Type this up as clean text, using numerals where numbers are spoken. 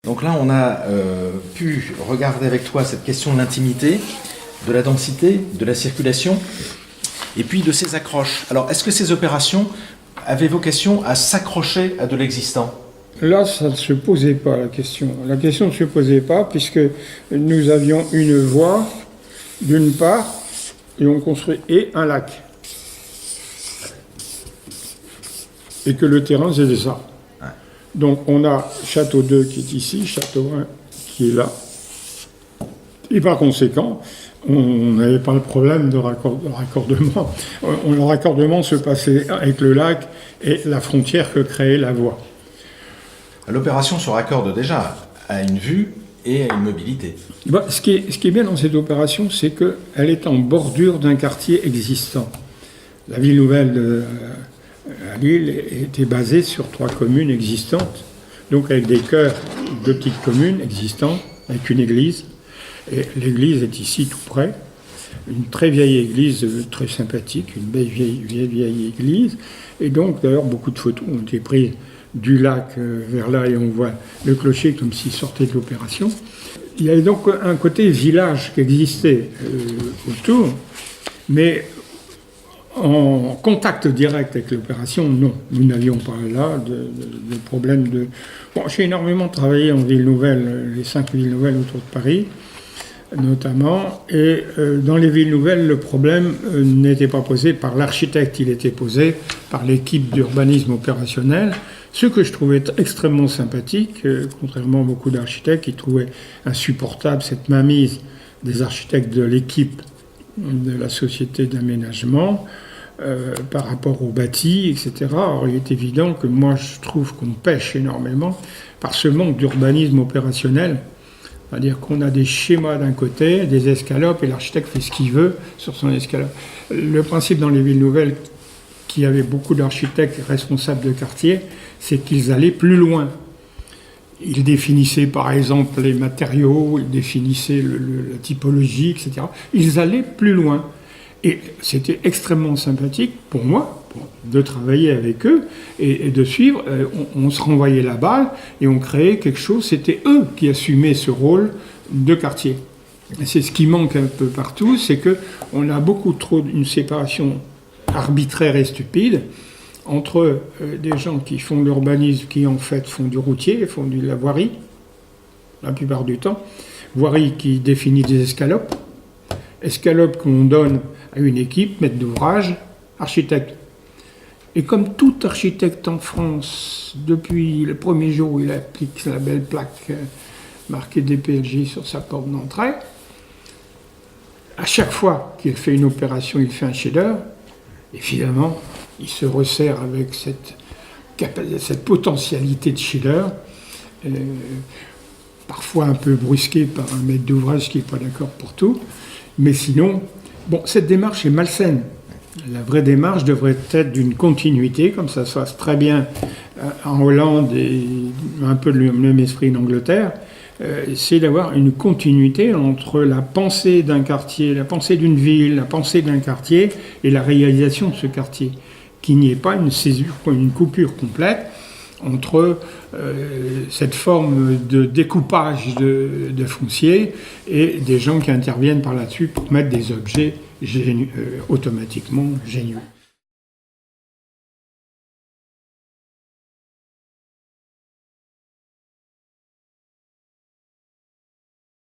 Donc là, on a pu regarder avec toi cette question de l'intimité, de la densité, de la circulation, et puis de ces accroches. Alors, est-ce que ces opérations avaient vocation à s'accrocher à de l'existant ? Là, ça ne se posait pas, la question. La question ne se posait pas, puisque nous avions une voie, d'une part, et on construit un lac. Et que le terrain, c'était ça. Ouais. Donc, on a Château 2 qui est ici, Château 1 qui est là. Et par conséquent, on n'avait pas le problème de raccordement. Le raccordement se passait avec le lac et la frontière que créait la voie. L'opération se raccorde déjà à une vue et à une mobilité. Ce qui est bien dans cette opération, c'est qu'elle est en bordure d'un quartier existant. La ville nouvelle à Lille était basée sur 3 communes existantes, donc avec des cœurs de petites communes existantes, avec une église. Et l'église est ici tout près, une très vieille église, très sympathique, une belle vieille église. Et donc, d'ailleurs, beaucoup de photos ont été prises du lac vers là, et on voit le clocher comme s'il sortait de l'opération. Il y avait donc un côté village qui existait autour, mais en contact direct avec l'opération, non. Nous n'avions pas là de problème de... Bon, j'ai énormément travaillé en ville nouvelle, les 5 villes nouvelles autour de Paris, notamment, et dans les villes nouvelles, le problème n'était pas posé par l'architecte, il était posé par l'équipe d'urbanisme opérationnel, ce que je trouvais extrêmement sympathique, contrairement à beaucoup d'architectes qui trouvaient insupportable cette mainmise des architectes de l'équipe de la société d'aménagement par rapport au bâti, etc. Alors il est évident que moi je trouve qu'on pêche énormément par ce manque d'urbanisme opérationnel. C'est-à-dire qu'on a des schémas d'un côté, des escalopes, et l'architecte fait ce qu'il veut sur son escalope. Le principe dans les villes nouvelles, qui avaient beaucoup d'architectes responsables de quartier, c'est qu'ils allaient plus loin. Ils définissaient par exemple les matériaux, ils définissaient la typologie, etc. Ils allaient plus loin. Et c'était extrêmement sympathique pour moi de travailler avec eux et de suivre. On se renvoyait la balle et on créait quelque chose. C'était eux qui assumaient ce rôle de quartier. Et c'est ce qui manque un peu partout, c'est qu'on a beaucoup trop une séparation arbitraire et stupide entre des gens qui font de l'urbanisme, qui en fait font du routier, font de la voirie, la plupart du temps. Voirie qui définit des escalopes. Escalopes qu'on donne à une équipe, maître d'ouvrage, architecte. Et comme tout architecte en France, depuis le premier jour où il applique la belle plaque marquée DPLJ sur sa porte d'entrée, à chaque fois qu'il fait une opération, il fait un chef-d'œuvre, évidemment, il se resserre avec cette potentialité de chef-d'œuvre, parfois un peu brusqué par un maître d'ouvrage qui n'est pas d'accord pour tout, mais sinon, bon, cette démarche est malsaine. La vraie démarche devrait être d'une continuité, comme ça se passe très bien en Hollande et un peu le même esprit en Angleterre. C'est d'avoir une continuité entre la pensée d'un quartier, la pensée d'une ville, la pensée d'un quartier et la réalisation de ce quartier. Qu'il n'y ait pas une césure, une coupure complète entre cette forme de découpage de foncier et des gens qui interviennent par là-dessus pour mettre des objets automatiquement géniaux.